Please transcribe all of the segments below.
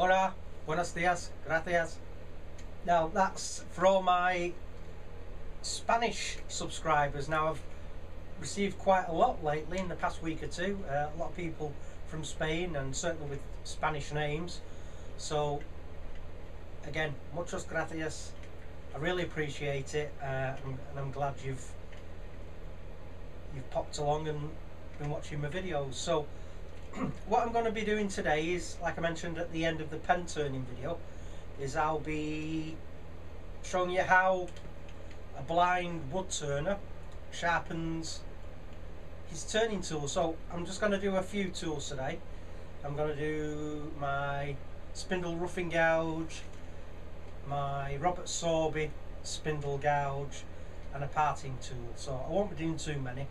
Hola, buenos dias, gracias. Now that's for all my Spanish subscribers. Now I've received quite a lot lately in the past week or two. A lot of people from Spain and certainly with Spanish names. So again, muchas gracias. I really appreciate it, and I'm glad you've popped along and been watching my videos. So what I'm going to be doing today is, like I mentioned at the end of the pen turning video, is I'll be showing you how a blind wood turner sharpens his turning tool. So I'm just going to do a few tools today. I'm going to do my spindle roughing gouge, my Robert Sorby spindle gouge, and a parting tool. So I won't be doing too many,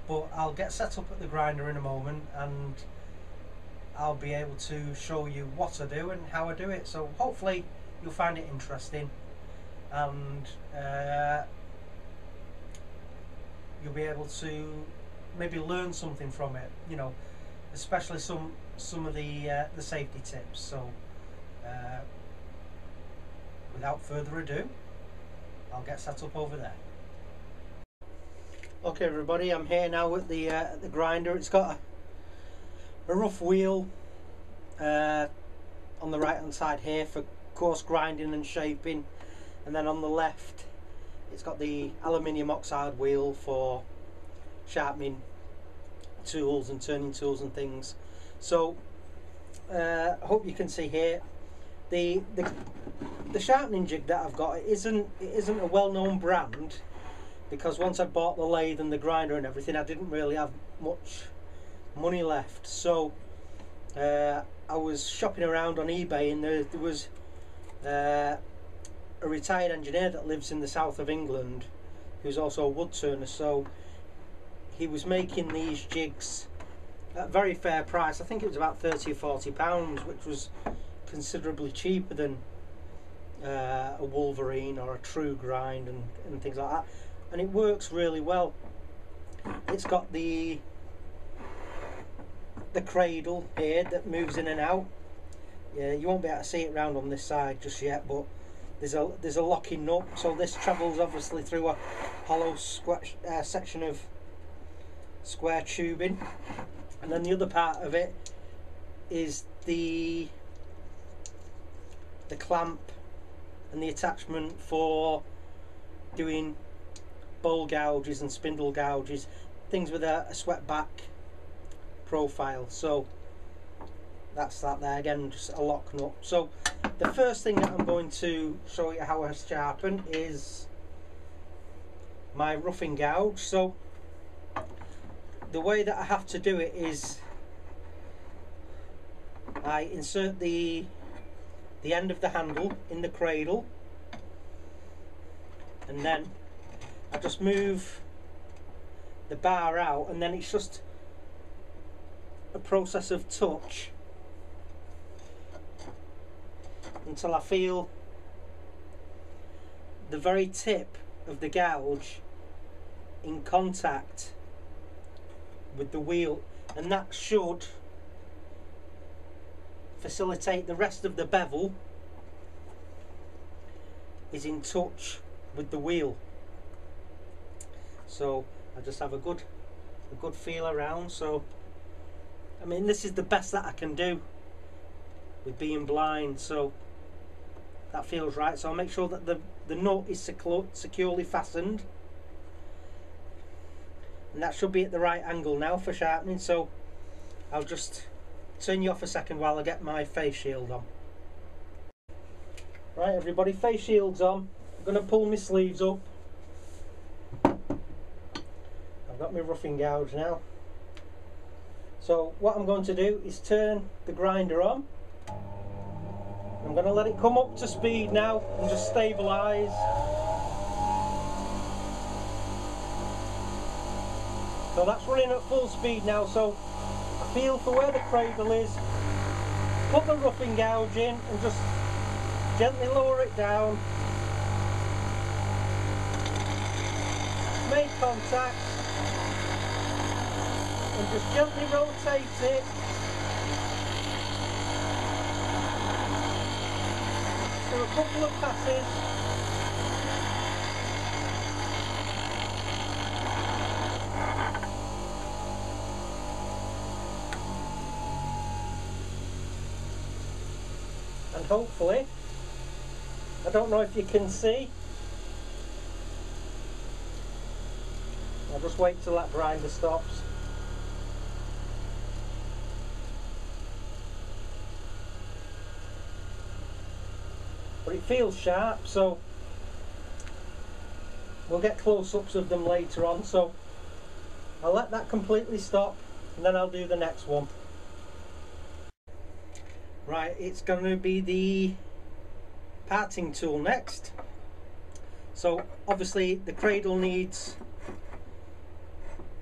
but I'll get set up at the grinder in a moment and I'll be able to show you what I do and how I do it. So hopefully you'll find it interesting, and you'll be able to maybe learn something from it, you know, especially some of the safety tips. So without further ado, I'll get set up over there. Okay everybody, I'm here now at the grinder. It's got a rough wheel on the right hand side here for coarse grinding and shaping, and then on the left it's got the aluminium oxide wheel for sharpening tools and turning tools and things. So I hope you can see here the sharpening jig that I've got. It isn't a well-known brand, because once I bought the lathe and the grinder and everything, I didn't really have much money left. So I was shopping around on eBay, and there was a retired engineer that lives in the south of England who's also a wood turner. So he was making these jigs at a very fair price. I think it was about £30 or £40, which was considerably cheaper than a Wolverine or a True Grind and things like that. And it works really well. It's got the cradle here that moves in and out. Yeah, you won't be able to see it round on this side just yet, but there's a locking nut. So this travels obviously through a hollow section of square tubing, and then the other part of it is the clamp and the attachment for doing bowl gouges and spindle gouges, things with a swept back profile. So that's that there, again just a lock nut. So the first thing that I'm going to show you how I sharpen is my roughing gouge. So the way that I have to do it is I insert the end of the handle in the cradle, and then I just move the bar out, and then it's just a process of touch until I feel the very tip of the gouge in contact with the wheel, and that should facilitate the rest of the bevel is in touch with the wheel. So I just have a good feel around. So I mean, this is the best that I can do with being blind, so that feels right. So I'll make sure that the nut is securely fastened, and that should be at the right angle now for sharpening. So I'll just turn you off a second while I get my face shield on. Right everybody, face shield's on. I'm going to pull my sleeves up. I've got my roughing gouge now. So what I'm going to do is turn the grinder on. I'm going to let it come up to speed now and just stabilise. So that's running at full speed now. So I feel for where the cradle is, put the roughing gouge in and just gently lower it down. Make contact and just gently rotate it. a couple of passes. And hopefully, I don't know if you can see, I'll just wait till that grinder stops. But it feels sharp, so we'll get close-ups of them later on, so I'll let that completely stop and then I'll do the next one. Right, it's going to be the parting tool next. So obviously the cradle needs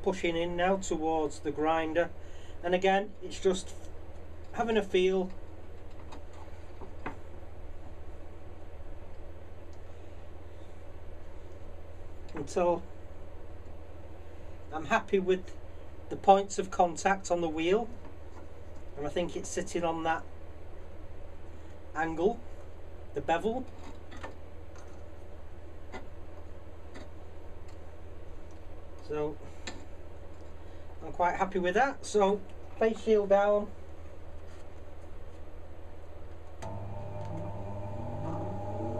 pushing in now towards the grinder, and again it's just having a feel. Until I'm happy with the points of contact on the wheel, and I think it's sitting on that angle, the bevel. So I'm quite happy with that. So face shield down,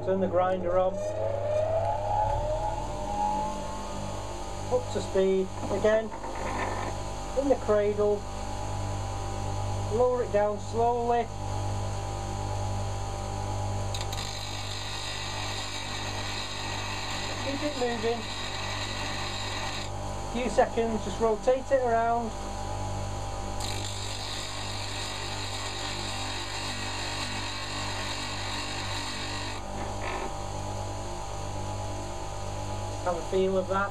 turn the grinder on, up to speed again, in the cradle, lower it down slowly, keep it moving, a few seconds, just rotate it around. Have a feel of that.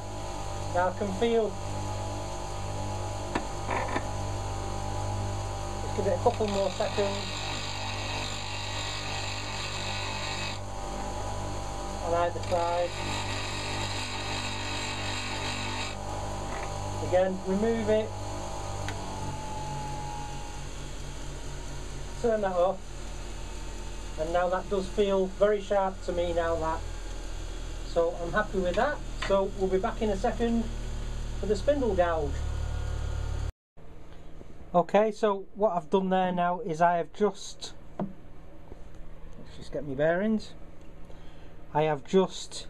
Now I can feel, just give it a couple more seconds on either side. Again, remove it, turn that off, and now that does feel very sharp to me now, that. So I'm happy with that. So we'll be back in a second for the spindle gouge. Okay, so what I've done there now is I have just, let's just get my bearings. I have just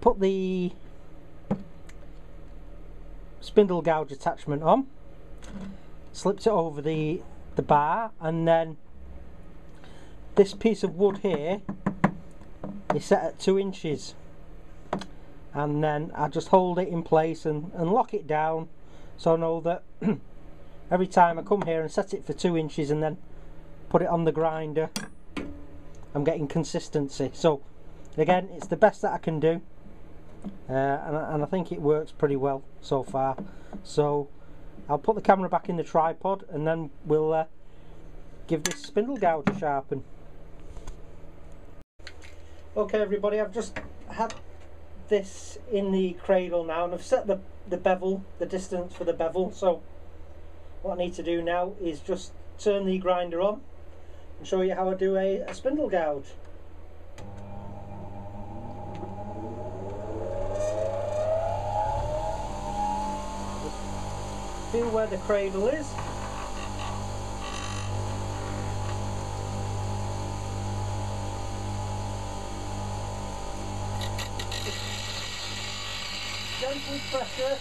put the spindle gouge attachment on, slipped it over the bar, and then this piece of wood here is set at 2 inches, and then I just hold it in place and lock it down, so I know that every time I come here and set it for 2 inches and then put it on the grinder, I'm getting consistency. So again, it's the best that I can do, and I think it works pretty well so far. So I'll put the camera back in the tripod and then we'll give this spindle gouge a sharpen. Okay everybody, I've just had this in the cradle now, and I've set the bevel, the distance for the bevel. So what I need to do now is just turn the grinder on and show you how I do a spindle gouge. Just feel where the cradle is. Gentle pressure.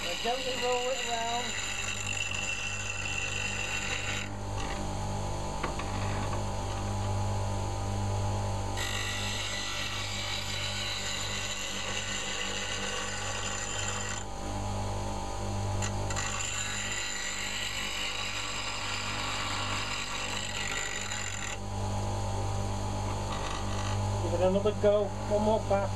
And gently roll it around. Give it another go, one more pass.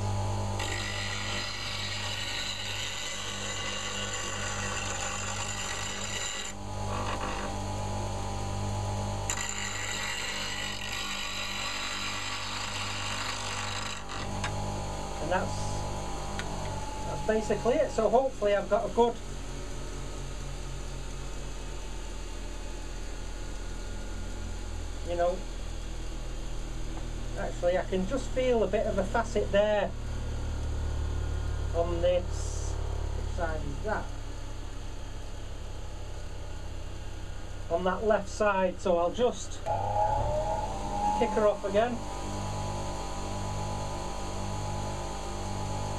And that's basically it. So hopefully I've got a good actually I can just feel a bit of a facet there on this. Which side is that? On that left side, so I'll just kick her off again,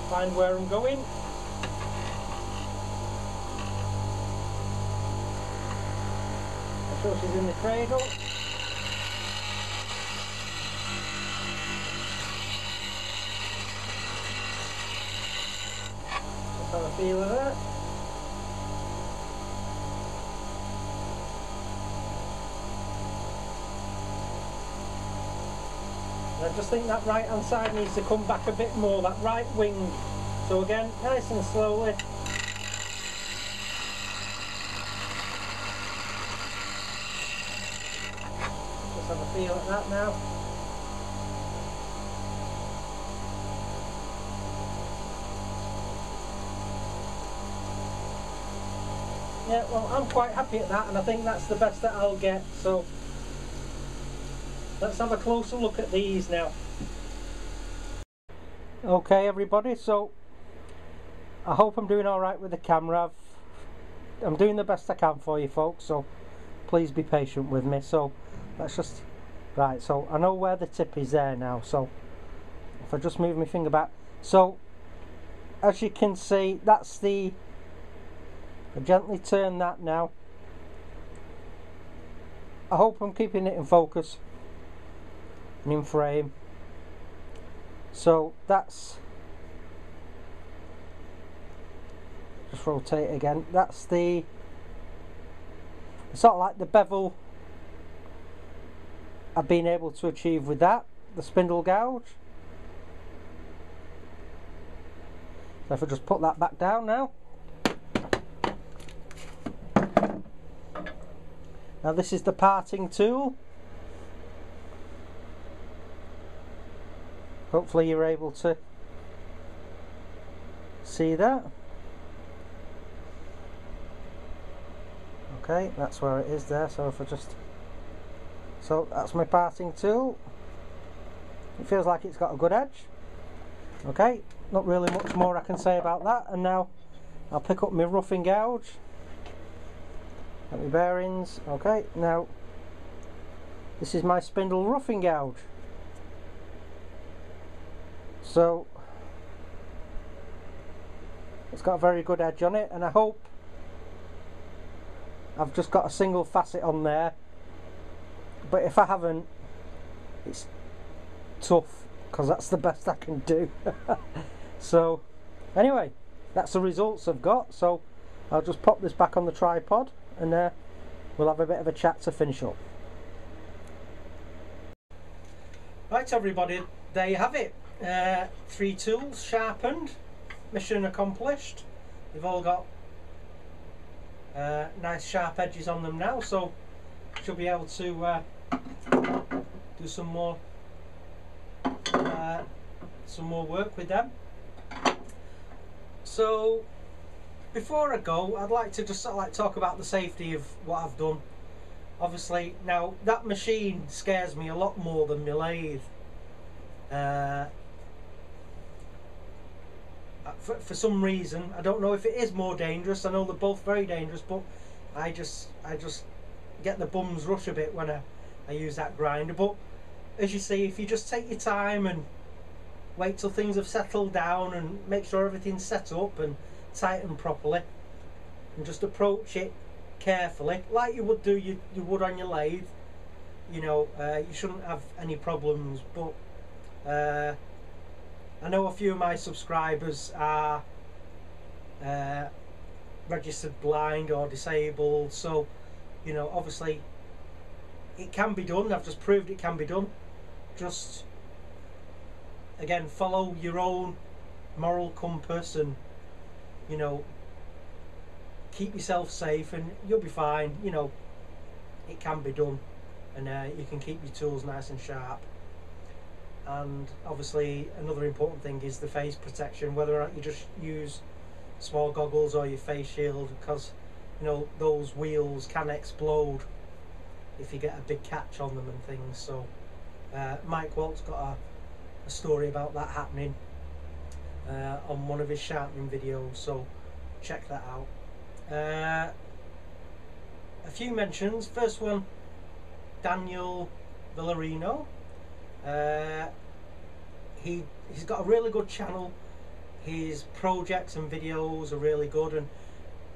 find where I'm going. Make sure she's in the cradle. Just have a feel of that. I just think that right hand side needs to come back a bit more, that right wing. So again, nice and slowly. Just have a feel at that now. Yeah, well, I'm quite happy at that, and I think that's the best that I'll get. So let's have a closer look at these now. Okay everybody, so I hope I'm doing alright with the camera. I'm doing the best I can for you folks, so please be patient with me. So let's just, right, so I know where the tip is there now, so if I just move my finger back, so as you can see, that's the, I gently turn that now. I hope I'm keeping it in focus and in frame. So that's, just rotate again, that's the sort of like the bevel I've been able to achieve with that, the spindle gouge. So if I just put that back down now. Now this is the parting tool. Hopefully you're able to see that. Okay, that's where it is there. So if I just, so that's my parting tool. It feels like it's got a good edge. Okay, not really much more I can say about that. And now I'll pick up my roughing gouge. Got my bearings. Okay, now this is my spindle roughing gouge. So it's got a very good edge on it, and I hope I've just got a single facet on there, but if I haven't, it's tough because that's the best I can do. So anyway, that's the results I've got, so I'll just pop this back on the tripod and we'll have a bit of a chat to finish up. Right everybody, there you have it. 3 tools sharpened, mission accomplished. They've all got nice sharp edges on them now, so should be able to do some more work with them. So before I go, I'd like to just sort of like talk about the safety of what I've done. Obviously now that machine scares me a lot more than my lathe. For some reason, I don't know if it is more dangerous. I know they're both very dangerous, but I just get the bums rush a bit when I use that grinder. But as you see, if you just take your time and wait till things have settled down and make sure everything's set up and tightened properly, and just approach it carefully like you would do you would on your lathe, you know, you shouldn't have any problems. But I know a few of my subscribers are registered blind or disabled, so you know, obviously it can be done. I've just proved it can be done. Just again, follow your own moral compass and, you know, keep yourself safe and you'll be fine. You know, it can be done, and you can keep your tools nice and sharp. and obviously another important thing is the face protection, whether or not you just use small goggles or your face shield, because you know those wheels can explode if you get a big catch on them and things. So Mike Walt's got a story about that happening on one of his sharpening videos, so check that out. A few mentions. First one, Daniel Villarino. He's got a really good channel. His projects and videos are really good, and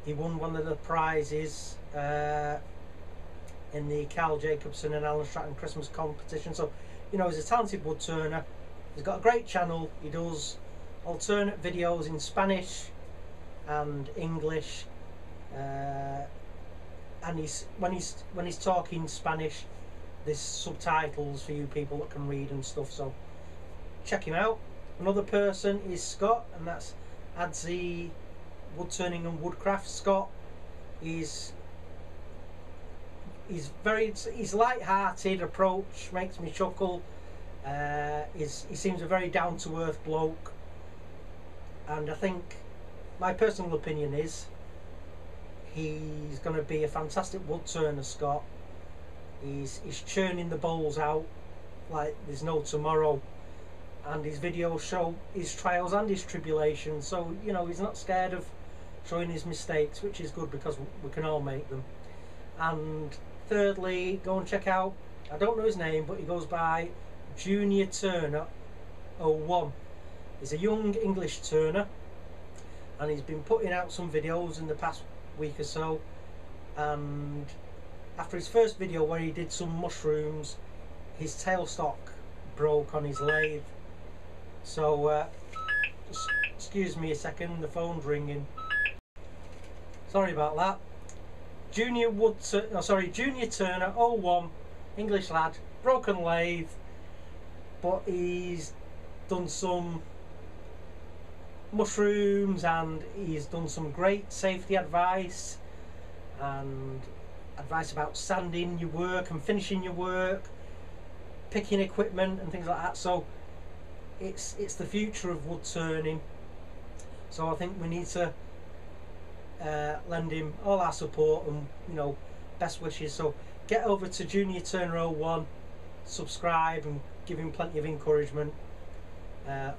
he won one of the prizes in the Carl Jacobson and Alan Stratton Christmas competition. So you know, he's a talented wood turner. He's got a great channel. He does alternate videos in Spanish and English, and when he's talking Spanish, there's subtitles for you people that can read and stuff, so check him out. Another person is Scott, and that's Adzi Wood Turning and Woodcraft. Scott is his light-hearted approach makes me chuckle. He seems a very down-to-earth bloke, and I think my personal opinion is he's going to be a fantastic wood turner. Scott, he's churning the bowls out like there's no tomorrow, and his videos show his trials and his tribulations, so you know he's not scared of showing his mistakes, which is good because we can all make them. And thirdly, go and check out, I don't know his name, but he goes by Junior Turner 01. He's a young English turner, and he's been putting out some videos in the past week or so, and after his first video where he did some mushrooms, his tailstock broke on his lathe. So just excuse me a second, the phone's ringing. Sorry about that. Junior Turner 01, English lad, broken lathe, but he's done some mushrooms and he's done some great safety advice and advice about sanding your work and finishing your work, picking equipment and things like that. So it's the future of wood turning, so I think we need to lend him all our support and, you know, best wishes. So get over to Junior Turner 01, subscribe and give him plenty of encouragement.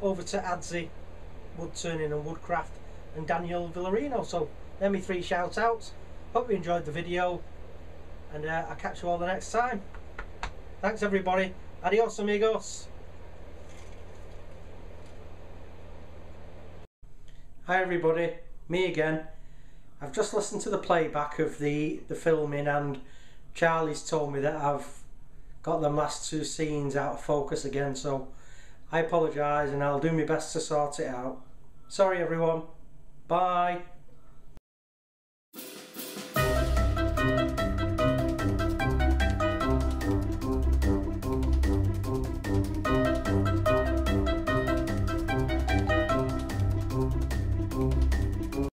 Over to Adzi Wood Turning and Woodcraft, and Daniel Villarino. So they're my 3 shout outs. Hope you enjoyed the video, and I'll catch you all the next time. Thanks everybody. Adios amigos. Hi everybody, me again. I've just listened to the playback of the filming, and Charlie's told me that I've got them last 2 scenes out of focus again, so I apologise and I'll do my best to sort it out. Sorry everyone. Bye.